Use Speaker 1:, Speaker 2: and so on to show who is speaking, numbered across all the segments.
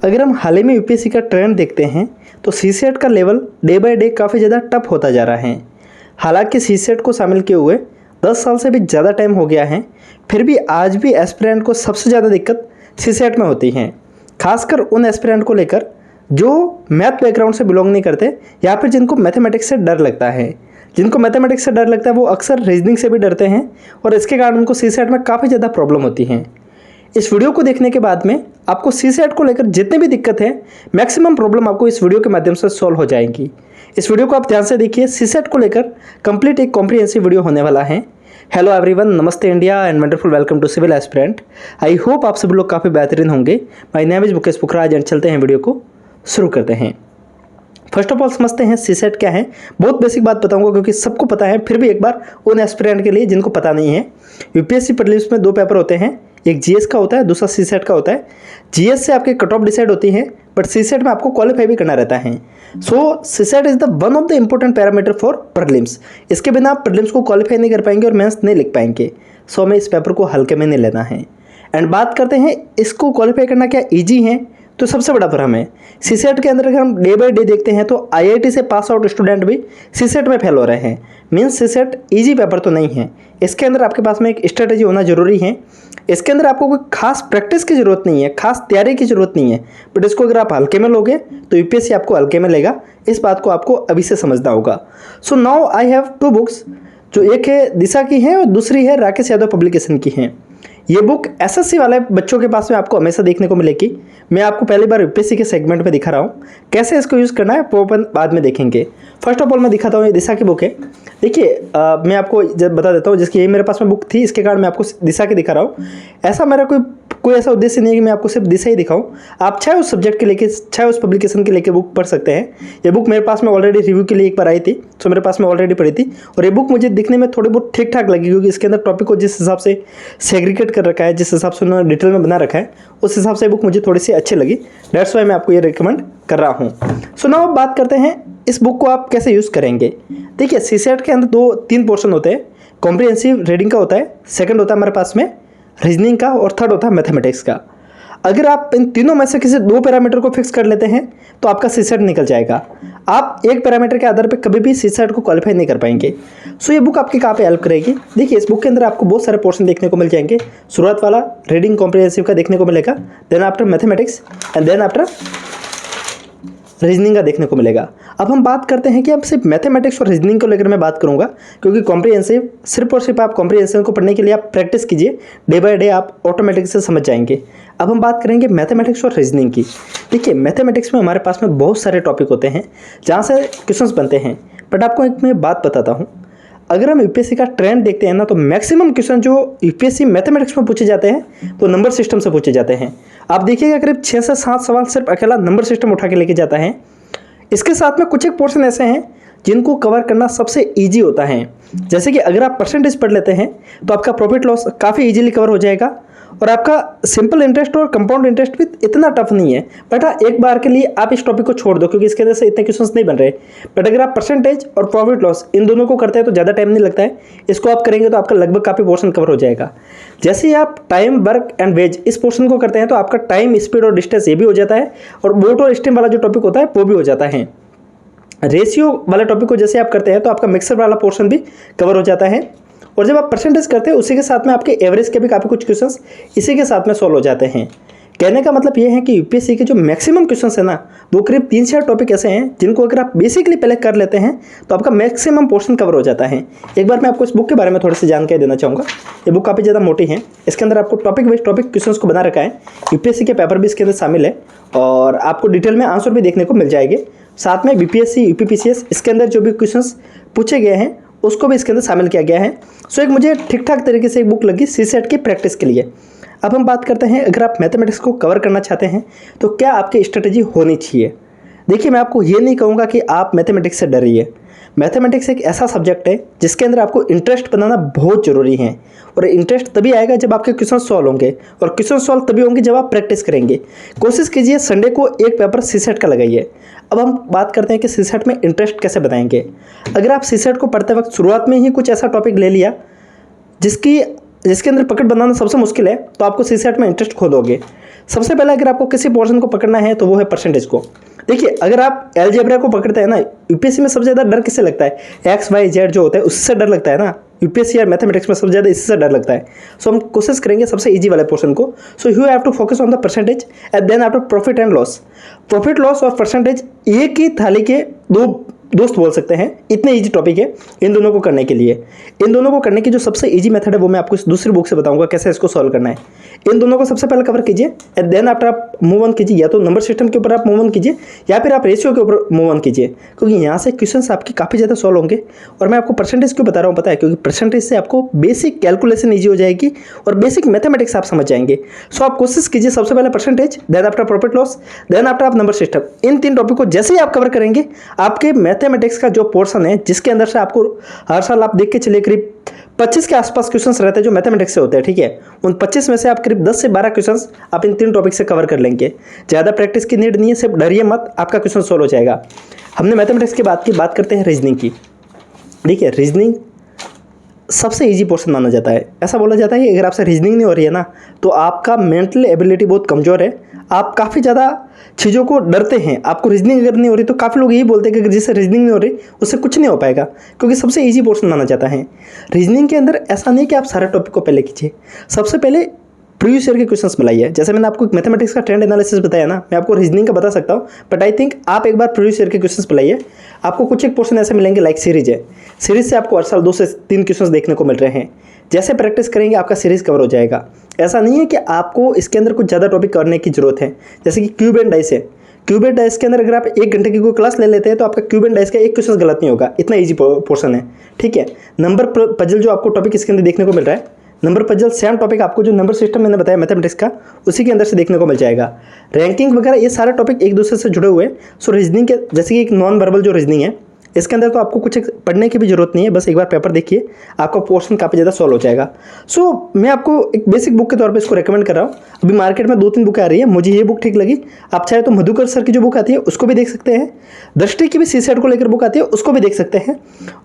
Speaker 1: अगर हम हाल ही में यूपीएससी का ट्रेंड देखते हैं तो सीसेट का लेवल डे बाय डे काफ़ी ज़्यादा टफ होता जा रहा है। हालांकि सीसेट को शामिल किए हुए 10 साल से भी ज़्यादा टाइम हो गया है, फिर भी आज भी एस्पिरेंट को सबसे ज़्यादा दिक्कत सीसेट में होती है। खासकर उन एस्पिरेंट को लेकर जो मैथ बैकग्राउंड से बिलोंग नहीं करते या फिर जिनको मैथमेटिक्स से डर लगता है। जिनको मैथमेटिक्स से डर लगता है वो अक्सर रीजनिंग से भी डरते हैं और इसके कारण उनको सीसेट में काफ़ी ज़्यादा प्रॉब्लम होती है। इस वीडियो को देखने के बाद में आपको सीसेट को लेकर जितने भी दिक्कत है मैक्सिमम प्रॉब्लम आपको इस वीडियो के माध्यम से सॉल्व हो जाएंगी। इस वीडियो को आप ध्यान से देखिए। सीसेट को लेकर कंप्लीट एक कॉम्प्रिहेंसिव वीडियो होने वाला है। हेलो एवरीवन, नमस्ते India and wonderful welcome to civil aspirant. I hope आप सभी लोग काफ़ी बेहतरीन होंगे। My name is Mukesh Pukhraj and चलते हैं वीडियो को शुरू करते हैं। फर्स्ट ऑफ ऑल समझते हैं सीसेट क्या है। बहुत बेसिक बात बताऊंगा क्योंकि सबको पता है, फिर भी एक बार उन एस्पिरेंट के लिए जिनको पता नहीं है। यूपीएससी प्रीलिम्स में 2 पेपर होते हैं, एक जीएस का होता है, दूसरा सीसेट का होता है। जीएस से आपकी कट ऑफ डिसाइड होती है, बट सीसेट में आपको क्वालिफाई भी करना रहता है। So CSAT is the one of the important parameter for prelims. इसके बिना आप प्रीलिम्स को क्वालिफाई नहीं कर पाएंगे और मेंस नहीं लिख पाएंगे। सो हमें इस पेपर को हल्के में नहीं लेना है। एंड बात करते हैं इसको क्वालिफाई करना क्या ईजी है, तो सबसे बड़ा भ्रम है। सीसेट के अंदर अगर हम डे बाय डे देखते हैं तो आईआईटी से पास आउट स्टूडेंट भी सीसेट में फेल हो रहे हैं। मीन्स सीसेट इजी पेपर तो नहीं है। इसके अंदर आपके पास में एक स्ट्रेटेजी होना जरूरी है। इसके अंदर आपको कोई खास प्रैक्टिस की ज़रूरत नहीं है, खास तैयारी की ज़रूरत नहीं है, बट इसको अगर आप हल्के में लोगे तो यूपीएससी आपको हल्के में लेगा। इस बात को आपको अभी से समझना होगा। So now I have 2 books, जो एक है दिशा की है और दूसरी है राकेश यादव पब्लिकेशन की है। ये बुक एसएससी वाले बच्चों के पास में आपको हमेशा देखने को मिलेगी। मैं आपको पहली बार यूपीएससी के सेगमेंट में दिखा रहा हूँ। कैसे इसको यूज़ करना है वो अपन बाद में देखेंगे। फर्स्ट ऑफ ऑल मैं दिखाता हूँ, ये दिशा की बुक है। देखिए मैं आपको जब बता देता हूँ, जिसकी ये मेरे पास में बुक थी, इसके कारण मैं आपको दिशा की दिखा रहा हूँ। ऐसा मेरा कोई ऐसा उद्देश्य नहीं है कि मैं आपको सिर्फ दिशा ही दिखाऊं। आप चाहे उस सब्जेक्ट के लेके, चाहे उस पब्लिकेशन के लेके बुक पढ़ सकते हैं। ये बुक मेरे पास में ऑलरेडी रिव्यू के लिए एक बार आई थी, तो मेरे पास में ऑलरेडी पढ़ी थी और ये बुक मुझे दिखने में थोड़ी बहुत ठीक ठाक लगी, क्योंकि इसके अंदर टॉपिक को जिस हिसाब से सेग्रीगेट कर रखा है, जिस हिसाब से उन्होंने डिटेल में बना रखा है, उस हिसाब से बुक मुझे थोड़ी सी अच्छी लगी। दैट्स वाई मैं आपको ये रिकमेंड कर रहा हूँ। सो नाउ अब बात करते हैं इस बुक को आप कैसे यूज़ करेंगे। देखिए सीसेट के अंदर 2-3 पोर्शन होते हैं। कॉम्प्रिहेंसिव रीडिंग का होता है, सेकंड होता है हमारे पास में रीजनिंग का और थर्ड होता है मैथमेटिक्स का। अगर आप इन तीनों में से किसी 2 पैरामीटर को फिक्स कर लेते हैं तो आपका सीसेट निकल जाएगा। आप एक पैरामीटर के आधार पर कभी भी सीसेट को क्वालिफाई नहीं कर पाएंगे। सो ये बुक आपकी कहाँ पे हेल्प करेगी। देखिए इस बुक के अंदर आपको बहुत सारे पोर्शन देखने को मिल जाएंगे। शुरुआत वाला रीडिंग कॉम्प्रिहेंसिव का देखने को मिलेगा, then after mathematics and then after reasoning का देखने को मिलेगा। अब हम बात करते हैं कि अब सिर्फ मैथमेटिक्स और रीजनिंग को लेकर मैं बात करूंगा, क्योंकि कॉम्प्रिहेंसिव सिर्फ और सिर्फ आप कॉम्प्रिहेंसिव को पढ़ने के लिए आप प्रैक्टिस कीजिए। डे बाय डे आप ऑटोमेटिक से समझ जाएंगे। अब हम बात करेंगे मैथमेटिक्स और रीजनिंग की। देखिए मैथमेटिक्स में हमारे पास में बहुत सारे टॉपिक होते हैं जहाँ से क्वेश्चंस बनते हैं, बट आपको एक मैं बात बताता हूँ। अगर हम यूपीएससी का ट्रेंड देखते हैं ना, तो मैक्सिमम क्वेश्चन जो यूपीएससी मैथमेटिक्स में पूछे जाते हैं वो नंबर सिस्टम से पूछे जाते हैं। आप देखिएगा करीब 6 से 7 सवाल सिर्फ अकेला नंबर सिस्टम उठा के लेके जाता है। इसके साथ में कुछ एक पोर्शन ऐसे हैं जिनको कवर करना सबसे इजी होता है। जैसे कि अगर आप परसेंटेज पढ़ लेते हैं तो आपका प्रॉफिट लॉस काफ़ी इजीली कवर हो जाएगा और आपका सिंपल इंटरेस्ट और कंपाउंड इंटरेस्ट भी इतना टफ नहीं है। बट हाँ, एक बार के लिए आप इस टॉपिक को छोड़ दो क्योंकि इसके अंदर से इतने क्वेश्चंस नहीं बन रहे। बट अगर आप परसेंटेज और प्रॉफिट लॉस इन दोनों को करते हैं तो ज़्यादा टाइम नहीं लगता है। इसको आप करेंगे तो आपका लगभग काफ़ी पोर्शन कवर हो जाएगा। जैसे ही आप टाइम, वर्क एंड वेज इस पोर्शन को करते हैं तो आपका टाइम, स्पीड और डिस्टेंस ये भी हो जाता है और बोट और स्टेम वाला जो टॉपिक होता है वो भी हो जाता है। रेशियो वाले टॉपिक को जैसे आप करते हैं तो आपका मिक्सर वाला पोर्शन भी कवर हो जाता है। और जब आप परसेंटेज करते हैं उसी के साथ में आपके एवरेज के भी काफ़ी कुछ क्वेश्चंस इसी के साथ में सॉल्व हो जाते हैं। कहने का मतलब ये है कि यूपीएससी के जो मैक्सिमम क्वेश्चंस है ना, वो करीब 3-4 टॉपिक ऐसे हैं जिनको अगर आप बेसिकली पहले कर लेते हैं तो आपका मैक्सिमम पोर्शन कवर हो जाता है। एक बार मैं आपको इस बुक के बारे में थोड़ी सी जानकारी देना चाहूँगा। ये बुक काफ़ी ज़्यादा मोटी है। इसके अंदर आपको टॉपिक वाइज टॉपिक क्वेश्चंस को बना रखा है। यूपीएससी के पेपर भी इसके अंदर शामिल है और आपको डिटेल में आंसर भी देखने को मिल जाएंगे। साथ में बीपीएससी, यूपीपीसीएस इसके अंदर जो भी क्वेश्चंस पूछे गए हैं उसको भी इसके अंदर शामिल किया गया है। सो एक मुझे ठीक ठाक तरीके से एक बुक लगी सीसेट की प्रैक्टिस के लिए। अब हम बात करते हैं, अगर आप मैथमेटिक्स को कवर करना चाहते हैं तो क्या आपकी स्ट्रेटजी होनी चाहिए। देखिए मैं आपको ये नहीं कहूँगा कि आप मैथमेटिक्स से डरिए। मैथमेटिक्स एक ऐसा सब्जेक्ट है जिसके अंदर आपको इंटरेस्ट बनाना बहुत ज़रूरी है और इंटरेस्ट तभी आएगा जब आपके क्वेश्चन सॉल्व होंगे और क्वेश्चन सॉल्व तभी होंगे जब आप प्रैक्टिस करेंगे। कोशिश कीजिए संडे को एक पेपर सीसेट का लगाइए। अब हम बात करते हैं कि सीसेट में इंटरेस्ट कैसे बनाएंगे। अगर आप सीसेट को पढ़ते वक्त शुरुआत में ही कुछ ऐसा टॉपिक ले लिया जिसके अंदर पकड़ बनाना सबसे मुश्किल है, तो आपको सीसेट में इंटरेस्ट खो दोगे। सबसे पहले अगर आपको किसी पोर्शन को पकड़ना है तो वो है परसेंटेज को। देखिए, अगर आप अलजेब्रा को पकड़ते हैं ना, यूपीएससी में सबसे ज़्यादा डर किससे लगता है? एक्स वाई जेड जो होता है उससे डर लगता है ना। यूपीएससी और मैथमेटिक्स में सबसे ज़्यादा इससे डर लगता है। सो हम कोशिश करेंगे सबसे इजी वाले पोर्शन को। So you have to focus on the percentage and then after profit and loss. Profit loss और परसेंटेज एक ही थाली के दो दोस्त बोल सकते हैं, इतने इजी टॉपिक है इन दोनों को करने के लिए। इन दोनों को करने की जो सबसे इजी मेथड है वो मैं आपको इस दूसरी बुक से बताऊंगा कैसे इसको सॉल्व करना है। इन दोनों को सबसे पहले कवर कीजिए एंड देन आफ्टर आप मूव ऑन कीजिए, या तो नंबर सिस्टम के ऊपर आप मूव ऑन कीजिए या फिर आप रेशियो के ऊपर मूव ऑन कीजिए, क्योंकि यहाँ से क्वेश्चंस आपके काफ़ी ज़्यादा सॉल्व होंगे। और मैं आपको परसेंटेज क्यों बता रहा हूँ पता है? क्योंकि परसेंटेज से आपको बेसिक कैलकुलेशन ईजी हो जाएगी और बेसिक मैथमेटिक्स आप समझ जाएंगे। सो आप कोशिश कीजिए सबसे पहले percentage, then after profit loss, then after आप नंबर सिस्टम। इन 3 टॉपिक को जैसे ही आप कवर करेंगे, आपके मैथमेटिक्स का जो पोर्शन है जिसके अंदर से आपको हर साल आप देख के चलिए करीब 25 के आसपास क्वेश्चंस रहते हैं जो मैथमेटिक्स से होते हैं, ठीक है। उन 25 में से आप करीब 10 से 12 क्वेश्चंस आप इन 3 टॉपिक से कवर कर लेंगे। ज़्यादा प्रैक्टिस की नीड नहीं है, सिर्फ डरिए मत, आपका क्वेश्चन सॉल्व हो जाएगा। हमने मैथमेटिक्स की बात करते हैं रीजनिंग की। देखिए, रीजनिंग सबसे इजी पोर्शन माना जाता है। ऐसा बोला जाता है कि अगर आपसे रीजनिंग नहीं हो रही है ना, तो आपका मेंटल एबिलिटी बहुत कमज़ोर है, आप काफ़ी ज़्यादा चीज़ों को डरते हैं। आपको रीजनिंग अगर नहीं हो रही तो काफ़ी लोग यही बोलते हैं कि अगर जिससे रीजनिंग नहीं हो रही उससे कुछ नहीं हो पाएगा, क्योंकि सबसे इजी पोर्शन माना जाता है। रीजनिंग के अंदर ऐसा नहीं कि आप सारे टॉपिक को पहले कीजिए, सबसे पहले प्रीवियस ईयर के क्वेश्चंस बनाइए। जैसे मैंने आपको मैथमेटिक्स का ट्रेंड एनालिसिस बताया ना, मैं आपको रीजनिंग का बता सकता हूँ, बट आई थिंक आप एक बार प्रीवियस ईयर के क्वेश्चंस बनाइए। आपको कुछ एक पोर्शन ऐसे मिलेंगे, लाइक सीरीज है, सीरीज से आपको हर साल 2 से 3 क्वेश्चंस देखने को मिल रहे हैं। जैसे प्रैक्टिस करेंगे आपका सीरीज कवर हो जाएगा। ऐसा नहीं है कि आपको इसके अंदर कुछ ज़्यादा टॉपिक करने की जरूरत है। जैसे कि क्यूब एंड डाइस है, क्यूब एंड डाइस के अंदर अगर आप 1 घंटे की कोई क्लास ले लेते हैं तो आपका क्यूब एंड डाइस का एक क्वेश्चन गलत नहीं होगा, इतना ईजी पोर्शन है, ठीक है। नंबर पजल जो आपको टॉपिक इसके अंदर देखने को मिल रहा है, नंबर पजल सेम टॉपिक आपको जो नंबर सिस्टम मैंने बताया मैथमेटिक्स का, उसी के अंदर से देखने को मिल जाएगा। रैंकिंग वगैरह ये सारे टॉपिक एक दूसरे से जुड़े हुए हैं। सो रीजनिंग के जैसे कि एक नॉन वर्बल जो रीजनिंग है, इसके अंदर तो आपको कुछ पढ़ने की भी जरूरत नहीं है, बस एक बार पेपर देखिए, आपका पोर्शन काफ़ी ज़्यादा सॉल्व हो जाएगा। सो मैं आपको एक बेसिक बुक के तौर पे इसको रेकमेंड कर रहा हूँ। अभी मार्केट में 2-3 बुकें आ रही है, मुझे ये बुक ठीक लगी। आप चाहे तो मधुकर सर की जो बुक आती है उसको भी देख सकते हैं, दृष्टि की भी सीसेट को लेकर बुक आती है उसको भी देख सकते हैं,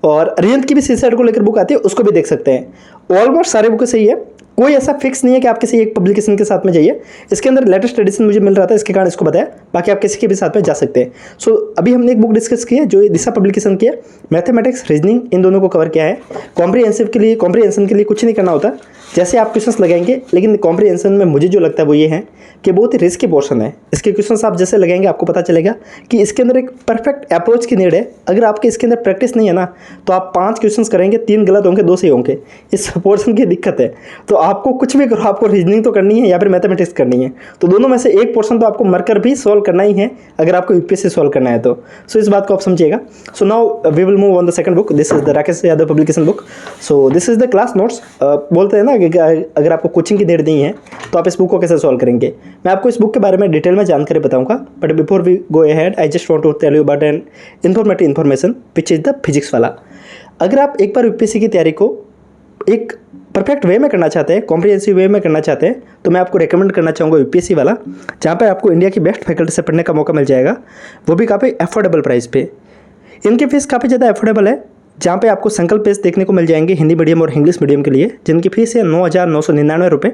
Speaker 1: और अरिहंत की भी सीसेट को लेकर बुक आती है उसको भी देख सकते हैं। ऑलमोस्ट सारे बुकें सही है, कोई ऐसा फिक्स नहीं है कि आप किसी एक पब्लिकेशन के साथ में जाइए। इसके अंदर लेटेस्ट एडिशन मुझे मिल रहा था, इसके कारण इसको बताया, बाकी आप किसी के भी साथ में जा सकते हैं। सो अभी हमने एक बुक डिस्कस की है जो दिशा पब्लिकेशन की है, मैथमेटिक्स रीजनिंग इन दोनों को कवर किया है। कॉम्प्रिहेंशन के लिए कुछ नहीं करना होता, जैसे आप क्वेश्चंस लगाएंगे, लेकिन कॉम्प्रिहेंशन में मुझे जो लगता है वो ये है कि बहुत ही रिस्की पोर्शन है। इसके क्वेश्चंस आप जैसे लगाएंगे आपको पता चलेगा कि इसके अंदर एक परफेक्ट अप्रोच की नीड है। अगर आपके इसके अंदर प्रैक्टिस नहीं है ना, तो आप 5 क्वेश्चंस करेंगे, 3 गलत होंगे, 2 सही होंगे। इस पोर्शन की दिक्कत है। तो आपको कुछ भी करो, आपको रीजनिंग तो करनी है या फिर मैथमेटिक्स करनी है, तो दोनों में से एक पोर्शन तो आपको मरकर भी सॉल्व करना ही है अगर आपको यूपीएससी सॉल्व करना है तो। सो इस बात को आप समझिएगा। So now we will move on the second book. This is the Rakesh Yadav publication book. So this is the class notes. बोलते हैं ना कि अगर आपको कोचिंग की नीड नहीं है तो आप इस बुक को कैसे सॉल्व करेंगे। मैं आपको इस बुक के बारे में डिटेल में जानकारी बताऊंगा, but before we go ahead I just want to tell you about an informative information which is the physics वाला। अगर आप एक बार यूपीएससी की तैयारी को एक परफेक्ट वे में करना चाहते हैं, कॉम्प्रिहेंसिव वे में करना चाहते हैं, तो मैं आपको रेकमेंड करना चाहूँगा यूपीएससी वाला, जहाँ पे आपको इंडिया की बेस्ट फैकल्टी से पढ़ने का मौका मिल जाएगा, वो भी काफ़ी अफोर्डेबल प्राइस पे। इनकी फ़ीस काफ़ी ज़्यादा अफोर्डेबल है, जहाँ पे आपको संकल्प पेज देखने को मिल जाएंगे हिंदी मीडियम और इंग्लिश मीडियम के लिए, जिनकी फ़ीस है 9,999 रुपये।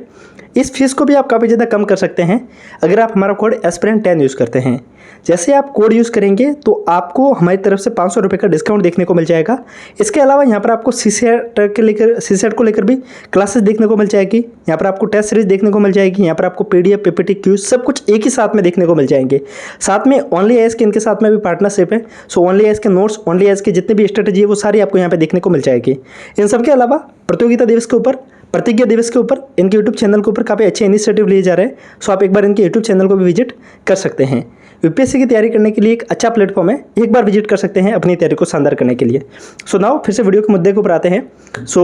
Speaker 1: इस फीस को भी आप काफ़ी ज़्यादा कम कर सकते हैं अगर आप हमारा कोड एस्पिरेंट 10 यूज़ करते हैं। जैसे आप कोड यूज़ करेंगे तो आपको हमारी तरफ से 500 रुपये का डिस्काउंट देखने को मिल जाएगा। इसके अलावा यहाँ पर आपको सीसेट को लेकर भी क्लासेस देखने को मिल जाएगी। यहाँ पर आपको टेस्ट सीरीज देखने को मिल जाएगी। यहाँ पर आपको PDF, PPT, क्यूज सब कुछ एक ही साथ में देखने को मिल जाएंगे। साथ में ओनली एस के इनके साथ में भी पार्टनरशिप है। सो ओनली एस के नोट्स, ओनली एस की जितनी भी स्ट्रेटेजी है वो सारी आपको यहाँ पर देखने को मिल जाएगी। इन सब के अलावा प्रतियोगिता दिवस के ऊपर, प्रतिज्ञा दिवस के ऊपर इनके यूट्यूब चैनल के ऊपर काफ़ी अच्छे इनिशिएटिव लिए जा रहे हैं। सो आप एक बार इनके यूट्यूब चैनल को भी विजिट कर सकते हैं। यूपीएससी की तैयारी करने के लिए एक अच्छा प्लेटफॉर्म है, एक बार विजिट कर सकते हैं अपनी तैयारी को शानदार करने के लिए। सो नाउ फिर से वीडियो के मुद्दे के ऊपर आते हैं। सो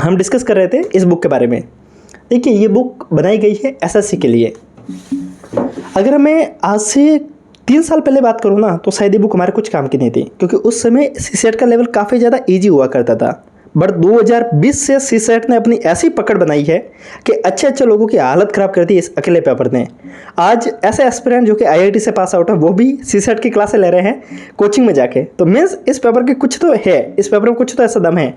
Speaker 1: हम डिस्कस कर रहे थे इस बुक के बारे में। देखिए, ये बुक बनाई गई है SSC के लिए। अगर मैं आज से 3 साल पहले बात करूँ ना, तो शायद ये बुक हमारे कुछ काम की नहीं थी, क्योंकि उस समय सीसेट का लेवल काफ़ी ज़्यादा ईजी हुआ करता था। बट 2020 से सीसेट ने अपनी ऐसी पकड़ बनाई है कि अच्छे अच्छे लोगों की हालत ख़राब कर दी इस अकेले पेपर ने। आज ऐसे एस्पिरेंट जो कि IIT से पास आउट है, वो भी सीसेट की क्लासें ले रहे हैं कोचिंग में जाके। तो मीन्स इस पेपर के कुछ तो है, इस पेपर में कुछ तो ऐसा दम है।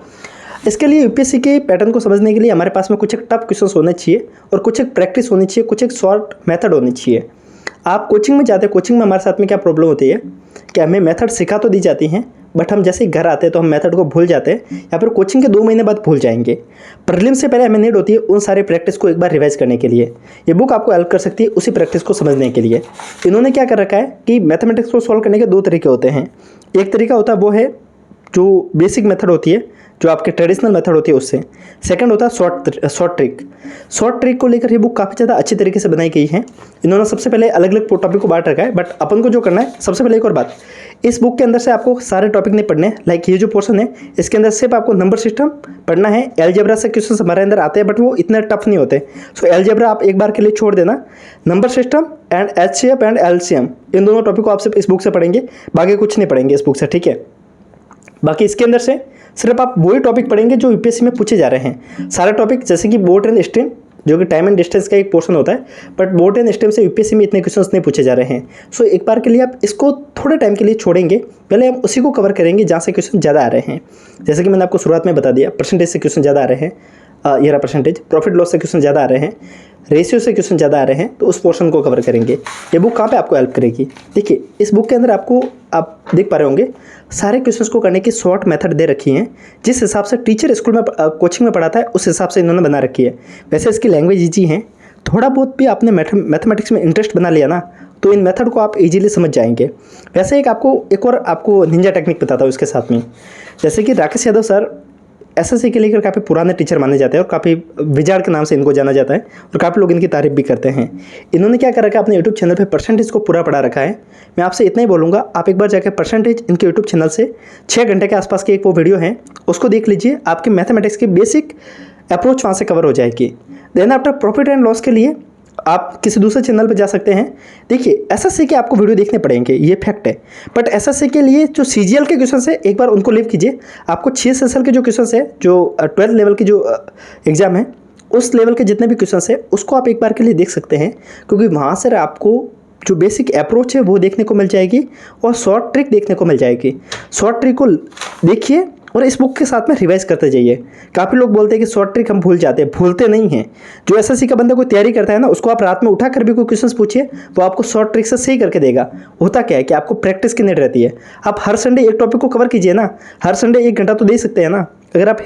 Speaker 1: इसके लिए यूपीएससी के पैटर्न को समझने के लिए हमारे पास में कुछ एक टफ क्वेश्चंस होने चाहिए और कुछ एक प्रैक्टिस होनी चाहिए, कुछ एक शॉर्ट मेथड होनी चाहिए। आप कोचिंग में जाते हैं, कोचिंग में हमारे साथ में क्या प्रॉब्लम होती है कि हमें मेथड सिखा तो दी जाती हैं, बट हम जैसे ही घर आते हैं तो हम मेथड को भूल जाते हैं या फिर कोचिंग के 2 महीने बाद भूल जाएंगे। प्रीलिम से पहले हमें नीड होती है उन सारे प्रैक्टिस को एक बार रिवाइज करने के लिए। ये बुक आपको हेल्प कर सकती है उसी प्रैक्टिस को समझने के लिए। इन्होंने क्या कर रखा है कि मैथमेटिक्स को सॉल्व करने के 2 तरीके होते हैं। एक तरीका होता है वो है जो बेसिक मेथड होती है, जो आपके ट्रेडिशनल मेथड होती है उससे। सेकंड होता है शॉर्ट ट्रिक। शॉर्ट ट्रिक को लेकर ये बुक काफ़ी ज़्यादा अच्छी तरीके से बनाई गई है। इन्होंने सबसे पहले अलग अलग टॉपिक को बांट रखा है, बट अपन को जो करना है, सबसे पहले एक और बात, इस बुक के अंदर से आपको सारे टॉपिक नहीं पढ़ने। लाइक ये जो पोर्शन है इसके अंदर सिर्फ आपको नंबर सिस्टम पढ़ना है। एलजेब्रा से क्वेश्चन हमारे अंदर आते हैं, बट वो इतने टफ नहीं होते। सो एलजेब्रा आप एक बार के लिए छोड़ देना। Number system and HCF and LCM, इन दोनों टॉपिक को आप सिर्फ इस बुक से पढ़ेंगे, बाकी कुछ नहीं पढ़ेंगे इस बुक से, ठीक है। बाकी इसके अंदर से सिर्फ आप वही टॉपिक पढ़ेंगे जो यूपीएससी में पूछे जा रहे हैं। सारे टॉपिक जैसे कि बोट एंड स्ट्रीम, जो कि टाइम एंड डिस्टेंस का एक पोर्शन होता है, बट बोट एंड स्ट्रीम से यूपीएससी में इतने क्वेश्चंस नहीं पूछे जा रहे हैं। सो एक बार के लिए आप इसको थोड़े टाइम के लिए छोड़ेंगे, पहले हम उसी को कवर करेंगे जहाँ से क्वेश्चन ज़्यादा आ रहे हैं। जैसे कि मैंने आपको शुरुआत में बता दिया, परसेंटेज से क्वेश्चन ज़्यादा आ रहे हैं, ये रहा परसेंटेज। प्रॉफिट लॉस से क्वेश्चन ज़्यादा आ रहे हैं, रेशियो से क्वेश्चन ज़्यादा आ रहे हैं, तो उस पोर्शन को कवर करेंगे। ये बुक कहाँ पे आपको हेल्प करेगी? देखिए, इस बुक के अंदर आपको, आप देख पा रहे होंगे, सारे क्वेश्चंस को करने की शॉर्ट मेथड दे रखी हैं। जिस हिसाब से टीचर स्कूल में कोचिंग में पढ़ाता है उस हिसाब से इन्होंने बना रखी है। वैसे इसकी लैंग्वेज ईजी है। थोड़ा बहुत भी आपने मैथमेटिक्स में इंटरेस्ट बना लिया ना, तो इन मेथड को आप इजीली समझ जाएंगे। वैसे एक और आपको निंजा टेक्निक बताता हूँ इसके साथ में। जैसे कि राकेश यादव सर एसएससी के लेकर काफ़ी पुराने टीचर माने जाते हैं और काफ़ी विजार्ड के नाम से इनको जाना जाता है और काफ़ी लोग इनकी तारीफ भी करते हैं। इन्होंने क्या कर रखा है, अपने यूट्यूब चैनल पे परसेंटेज को पूरा पढ़ा रखा है। मैं आपसे इतना ही बोलूँगा, आप एक बार जाकर परसेंटेज इनके यूट्यूब चैनल से 6 घंटे के आसपास की एक वो वीडियो है, उसको देख लीजिए। आपके मैथमेटिक्स की बेसिक अप्रोच वहाँ से कवर हो जाएगी। Then after profit and loss के लिए आप किसी दूसरे चैनल पर जा सकते हैं। देखिए, एसएससी के आपको वीडियो देखने पड़ेंगे, ये फैक्ट है, बट एसएससी के लिए जो सीजीएल के क्वेश्चन है एक बार उनको लीव कीजिए। आपको 6 सेशन के जो क्वेश्चन है, जो 12th लेवल की जो एग्ज़ाम है, उस लेवल के जितने भी क्वेश्चन है उसको आप एक बार के लिए देख सकते हैं, क्योंकि वहाँ से आपको जो बेसिक अप्रोच है वो देखने को मिल जाएगी और शॉर्ट ट्रिक देखने को मिल जाएगी। शॉर्ट ट्रिक को देखिए और इस बुक के साथ में रिवाइज करते जाइए। काफ़ी लोग बोलते हैं कि शॉर्ट ट्रिक हम भूल जाते हैं, भूलते नहीं हैं। जो एसएससी का बंदा कोई तैयारी करता है ना, उसको आप रात में उठा कर भी कोई क्वेश्चंस पूछिए, वो आपको शॉर्ट ट्रिक से सही करके देगा। होता क्या है कि आपको प्रैक्टिस की नीड रहती है। आप हर संडे एक टॉपिक को कवर कीजिए ना, हर संडे 1 घंटा तो दे सकते हैं ना। अगर आप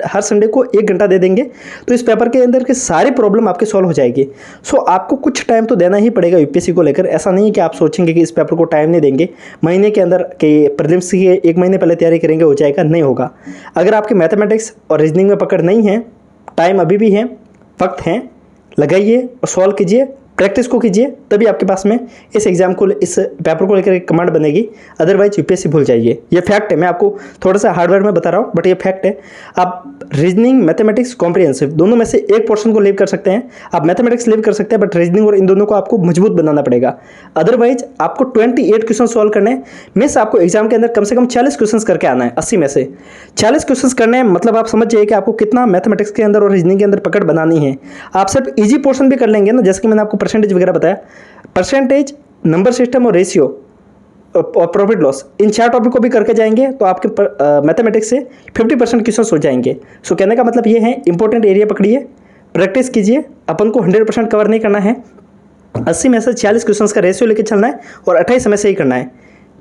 Speaker 1: हर संडे को 1 घंटा दे देंगे तो इस पेपर के अंदर के सारी प्रॉब्लम आपके सॉल्व हो जाएगी। सो आपको कुछ टाइम तो देना ही पड़ेगा यूपीएससी को लेकर। ऐसा नहीं है कि आप सोचेंगे कि इस पेपर को टाइम नहीं देंगे, महीने के अंदर कि प्रीलिम्स की 1 महीने पहले तैयारी करेंगे हो जाएगा, नहीं होगा। अगर आपके मैथमेटिक्स और रीजनिंग में पकड़ नहीं है, टाइम अभी भी है, वक्त है, लगाइए और सॉल्व कीजिए, प्रैक्टिस को कीजिए, तभी आपके पास में इस एग्जाम को, इस पेपर को लेकर एक कमांड बनेगी। अदरवाइज यूपीएससी भूल जाइए। ये फैक्ट है, मैं आपको थोड़ा सा हार्डवेयर में बता रहा हूँ, बट ये फैक्ट है। आप रीजनिंग, मैथमेटिक्स, कॉम्प्रिहेंसिव दोनों में से एक पोर्शन को लीव कर सकते हैं। आप मैथमेटिक्स लीव कर सकते हैं, बट रीजनिंग और इन दोनों को आपको मजबूत बनाना पड़ेगा। अदरवाइज आपको 28 क्वेश्चन सॉल्व करने हैं। मिस आपको एग्जाम के अंदर कम से कम 40 क्वेश्चन करके आना है। 80 में से 40 क्वेश्चन करने हैं, मतलब आप समझ जाइए कि आपको कितना मैथमेटिक्स के अंदर और रीजनिंग के अंदर पकड़ बनानी है। आप सिर्फ ईजी पोर्शन भी कर लेंगे ना, जैसे कि मैंने आपको परसेंटेज वगैरह बताया, परसेंटेज, नंबर सिस्टम और रेशियो और प्रॉफिट लॉस, इन 4 टॉपिक को भी करके जाएंगे तो आपके मैथमेटिक्स से 50% क्वेश्चन हो जाएंगे। सो कहने का मतलब ये है, इंपॉर्टेंट एरिया पकड़िए, प्रैक्टिस कीजिए। अपन को 100% कवर नहीं करना है। 80 में से 40 क्वेश्चन का रेशियो लेके चलना है और 28 में से ही करना है।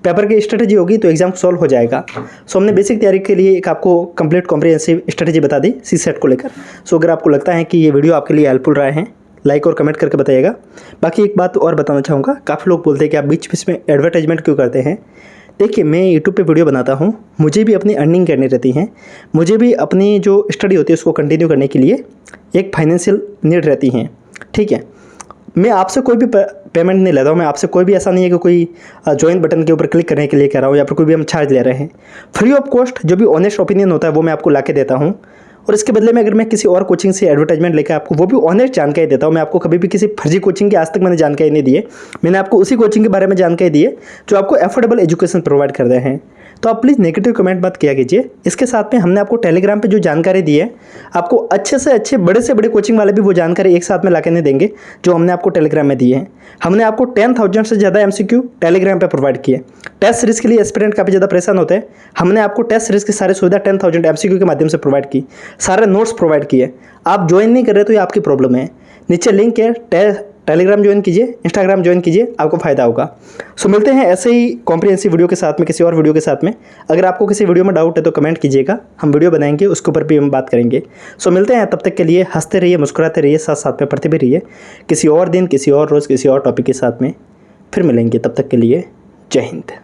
Speaker 1: पेपर की स्ट्रेटेजी होगी तो एग्जाम सॉल्व हो जाएगा। सो हमने बेसिक तैयारी के लिए एक आपको कंप्लीट कॉम्प्रिहेंसिव स्ट्रेटेजी बता दी सीसेट को लेकर। सो अगर आपको लगता है कि ये वीडियो आपके लिए हेल्पफुल रहा है, लाइक और कमेंट करके बताइएगा। बाकी एक बात और बताना चाहूँगा, काफ़ी लोग बोलते हैं कि आप बीच बीच में एडवर्टाइजमेंट क्यों करते हैं। देखिए, मैं यूट्यूब पे वीडियो बनाता हूँ, मुझे भी अपनी अर्निंग करनी रहती है, मुझे भी अपनी जो स्टडी होती है उसको कंटिन्यू करने के लिए एक फाइनेंशियल नीड रहती है, ठीक है। मैं आपसे कोई भी पेमेंट नहीं लेता हूँ। मैं आपसे कोई भी, ऐसा नहीं है कि कोई ज्वाइन बटन के ऊपर क्लिक करने के लिए कह रहा हूँ या फिर कोई भी हम चार्ज ले रहे हैं। फ्री ऑफ कॉस्ट जो भी ऑनेस्ट ओपिनियन होता है वो मैं आपको ला के देता हूँ, और इसके बदले में अगर मैं किसी और कोचिंग से एडवर्टाइजमेंट लेकर आपको वो भी ऑनेस्ट जानकारी देता हूँ। मैं आपको कभी भी किसी फर्जी कोचिंग की आज तक मैंने जानकारी नहीं दी है। मैंने आपको उसी कोचिंग के बारे में जानकारी दी है जो आपको एफोर्डेबल एजुकेशन प्रोवाइड कर रहे हैं। तो आप प्लीज़ नेगेटिव कमेंट मत किया कीजिए। इसके साथ में हमने आपको टेलीग्राम पे जो जानकारी दी है, आपको अच्छे से अच्छे बड़े से बड़े कोचिंग वाले भी वो जानकारी एक साथ में लाके नहीं देंगे जो हमने आपको टेलीग्राम में दी है। हमने आपको 10,000 से ज़्यादा MCQ टेलीग्राम पे प्रोवाइड किए। टेस्ट सीरीज के लिए एस्पिरेंट काफ़ी ज़्यादा परेशान होते हैं, हमने आपको टेस्ट सीरीज की सारी सुविधा 10,000 MCQ के माध्यम से प्रोवाइड की, सारे नोट्स प्रोवाइड किए। आप ज्वाइन नहीं कर रहे तो ये आपकी प्रॉब्लम है। नीचे लिंक है, टेलीग्राम ज्वाइन कीजिए, इंस्टाग्राम ज्वाइन कीजिए, आपको फ़ायदा होगा। सो मिलते हैं ऐसे ही कॉम्प्रिहेंसिव वीडियो के साथ में, किसी और वीडियो के साथ में। अगर आपको किसी वीडियो में डाउट है तो कमेंट कीजिएगा, हम वीडियो बनाएंगे, उसके ऊपर भी हम बात करेंगे। सो मिलते हैं, तब तक के लिए हंसते रहिए, मुस्कुराते रहिए, साथ साथ में पढ़ते भी रहिए। किसी और दिन, किसी और रोज़, किसी और टॉपिक के साथ में फिर मिलेंगे। तब तक के लिए जय हिंद।